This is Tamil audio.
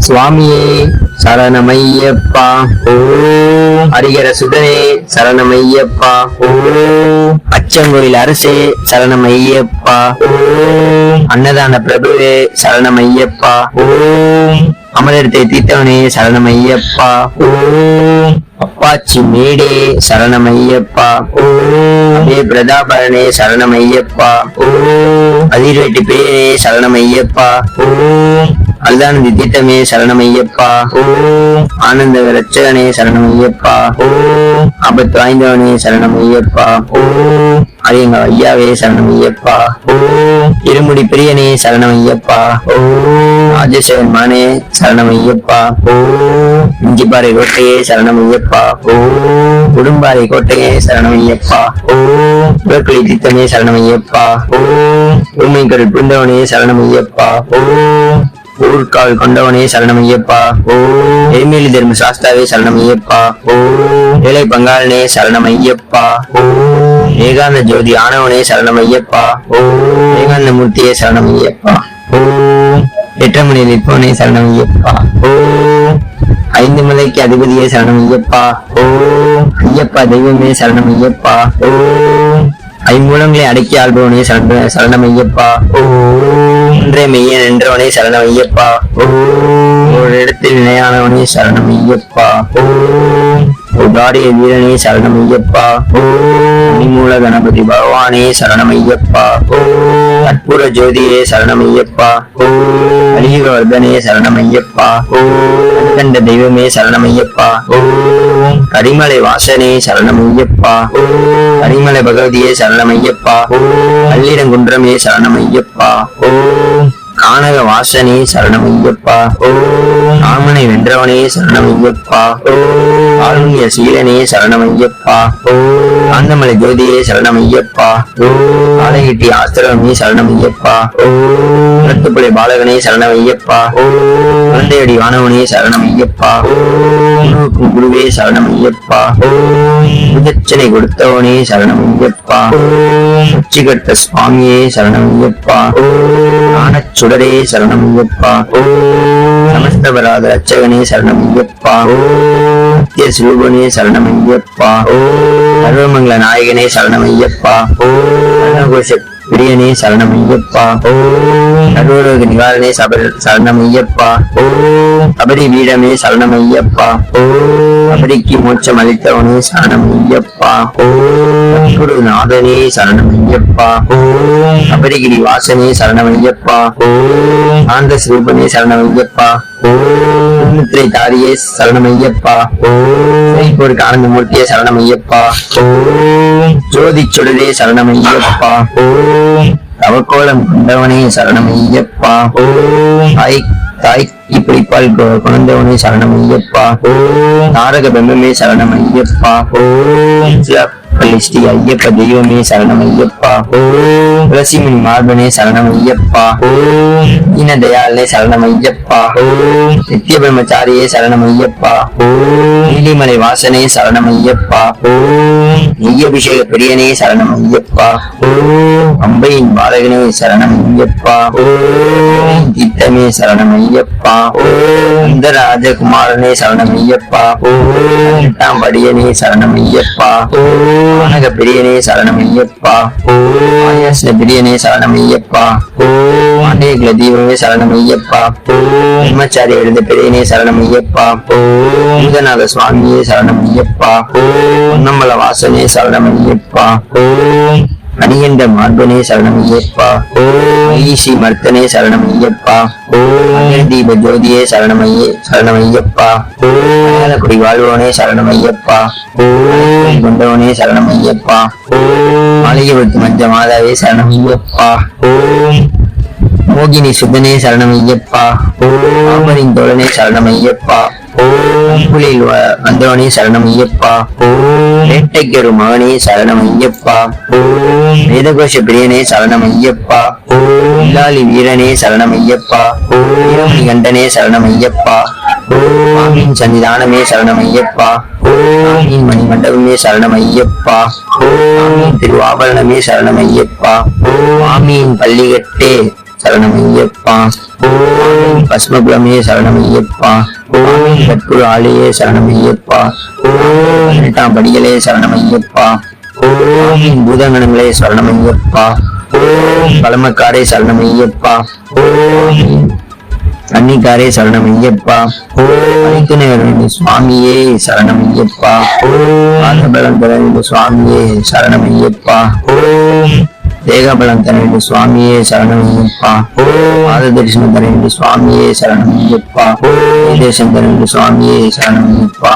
சுவாமியே சரணமையப்பா. ஓம் ஹரிகர சுதனே சரணமையப்பா. ஓம் அச்சங்கோயில் அரசே சரணமையப்பா. ஓம் அன்னதான பிரபுவே சரணமையப்பா. ஓம் அமலத்தை தீர்த்தவனே சரணமையப்பா. ஓம் அப்பாச்சி மேடே சரணமையப்பா. ஓம் பிரதாபரனே சரணமையப்பா. ஓம் அதிர்வேட்டி பேரே சரணமையப்பா. ஓம் அல்தானந்தி தீர்த்தமே சரணமையப்பா. ஓம் ஆனந்த ரட்சகனே சரணமையப்பா. ஓம் ஆபத்து வாய்ந்தவனே சரணமையப்பா. ஓம் அரியங்க ஐயாவே சரணமையப்பா. ஓம் இருமுடி பிரியனே சரணமையப்பா. ஓம் ராஜேஸ்வரன் மானே சரணமையப்பா. ஓம் இஞ்சிப்பாறை கோட்டையே சரணமையப்பா. ஓம் குடும்பாறை கோட்டையே சரணமையப்பா. ஓம் புறக்களி தீர்த்தமே சரணமையப்பா. ஓம் உண்மைக்கடல் புரிந்தவனே சரணமையப்பா. ஓம் ஊர்கால் கொண்டவனே சரணமையப்பா. ஓம் எரிமேலி தர்ம சாஸ்தாவே சரணமையப்பா. ஓம் ஏழை பங்காளனே சரணமையப்பா. ஓம் ஏகாந்த ஜோதி ஆனவனே சரணமையப்பா. ஓம் ஏகாந்த மூர்த்தியே சரணமையப்பா. ஓம் எட்டமணி நிற்பவனே சரணமையப்பா. ஓம் ஐந்து மலைக்கு அதிபதியே சரணமையப்பா. ஓம் ஐயப்பா தெய்வமே சரணமையப்பா. ஓம் ஐம்பூலங்களை அடக்கி ஆள்பவனே சரணமையப்பா. ஓம் ஒன்றே மெய்யன் என்றவனே சரணமையப்பா. ஓம் ஒரு இடத்தில் நிலையானவனே சரணமையப்பா. ஓம் உதாரிய வீரனே சரணமையப்பா. ஓம் மூல கணபதி பகவானே சரணமையப்பா. ஓம் கற்பூர ஜோதியே சரணமையப்பா. ஓம் அலிகவர்தனே சரணமையப்பா. ஓம் கண்ட தெய்வமே சரணமையப்பா. ஓம் கரிமலை வாசனே சரணமையப்பா. ஓம் கரிமலை பகவதியே சரணமையப்பா. ஓம் கல்லிடங்குன்றமே சரணமையப்பா. ஓம் கானக வாசனே சரணமையப்பா. ஓம் காமனை வென்றவனே சரணமையப்பா. ஓம் காருண்ய சீலனே சரணமையப்பா. ஓம் காந்தமலை ஜோதியே சரணமையப்பா. ஓம் காலகிட்டி ஆஸ்திரமே சரணமையப்பா. ஓம் ரத்துப்புலை பாலகனே சரணமையப்பா. ஓம் குழந்தையடி வானவனே சரணமையப்பா. ஓம் குருவே சரணமையப்பா. ஓம் புதச்சனை கொடுத்தவனே சரணமையப்பா. ஓம் உச்சிகட்ட சுவாமியே சரணமையப்பா. ஓம் சுடரே சரணமையப்பா. ஓம் சமஸ்தபராத ரட்சகனே சரணமையப்பா. ஓம் நித்திய சுரூபனே சரணமையப்பா. ஓம் சர்வமங்கல நாயகனே சரணமையப்பா. ஓம் கோஷ பிரியனே சரணமையப்பா. ஓம் சர்வரோக நிவாரணே சரணமையப்பா. ஓம் கபடி வீடமே சரணமையப்பா. ஓம் கபடிக்கு மோட்சம் அளித்தவனே சரணமையப்பா. ஓம் குரு நாதனே சரணமையப்பா. ஓம் கபடிகிரி வாசனே சரணமையப்பா. ஓம் ஆனந்த ஸ்வரூபனே சரணமையப்பா. ஓம் முத்திரை தாரியே சரணமையப்பா. ஓம் ஒரு ஆனந்த மூர்த்தியே சரணமையப்பா. ஓம் ஜோதி சுடரே சரணமையப்பா. ஓம் தவக்கோலம் கொண்டவனே சரணமையப்பா. ஓம் தாய்க்கு பிடிப்பால் குழந்தவனே சரணமையப்பா. ஓம் தாரக பிரம்மே சரணமையப்பா. ஓம் ஸ்ரீ ஐயப்ப தெய்வமே சரணமையப்பா. ஓம் துளசிமணி மார்பனே சரணமையப்பா. ஓம் தீன தயாளனே சரணமையப்பா. ஓம் நித்திய பிரம்மச்சாரியே சரணமையப்பா. ஓம் நீலிமலை வாசனே சரணமையப்பா. ஓம் நெய்யபிஷேக பிரியனே சரணமையப்பா. ஓம் அம்பையின் பாலகனே சரணமையப்பா. ஓம் தீர்த்தமே சரணமையப்பா. ஓம் அந்தராஜகுமாரனே சரணமையப்பா. ஓம் எட்டாம் படியனே சரணமையப்பா. ஓம் ஆனக பிரியனே சரணமையப்பா. ஓம் ஆயாச பிரியனே சரணமையப்பா. ஓம் ஆண்டேகுல தீபமே சரணமையப்பா. ஓம் பிரம்மச்சாரி எழுத பிரியனே சரணமையப்பா. ஓம் பூதநாத சுவாமியே சரணமையப்பா. ஓம் பொன்னம்பல வாசனே சரணமையப்பா. ஓம் அணியண்ட மார்பனே சரணமையப்பா. ஓம் ஈசி மர்த்தனே சரணமையப்பா. ஓம் தீப ஜோதியே சரணமையப்பா. ஓம் குடி வாழ்வனே சரணமையப்பா. ஓம் கொண்டவனே சரணமையப்பா. ஓம் மாளிகைபுரத்து மஞ்ச மாதாவே சரணமையப்பா. ஓம் மோகினி சுத்தனே சரணமையப்பா. ஓம் ஆமரின் தோழனே சரணமையப்பா. ஓம் புலியில் வந்தவனே சரணமையப்பா. ஓம் வேட்டைக்கு ஒரு மகனே சரணமையப்பா. ஓம் வேதகோஷ பிரியனே சரணமையப்பா. ஓம் இல்லாளி வீரனே சரணமையப்பா. ஓம் கண்டனே சரணமையப்பா. ஓம் சன்னிதானமே சரணமையப்பா. ஓம் மணி மண்டபமே சரணமையப்பா. ஓம் திருவாபரணமே சரணமையப்பா. ஓம் பள்ளிகட்டே சரணமையப்பா. ஓம் பஸ்மகுலமே சரணமையப்பா. ஓம் கற்பூர ஆலையே சரணமையப்பா. ஓம் 18ஆம் படிகளே சரணமையப்பா. ஓம் பூதங்கணங்களே சரணமையப்பா. ஓம் பழமக்காரே சரணமையப்பா. ஓம் அன்னிக்காரே சரணமையப்பா. ஓம் துணை சுவாமியே சரணமையப்பா. ஓம் ஆதபலம் தர சுவாமியே சரணமையப்பா. ஓம் தேகபலம் தர சுவாமியே சரணமையப்பா. ஓம் ஆத தரிசனம் தர சுவாமியே சரணமையப்பா. ஓம் தேசம் தர சுவாமியே சரணமையப்பா.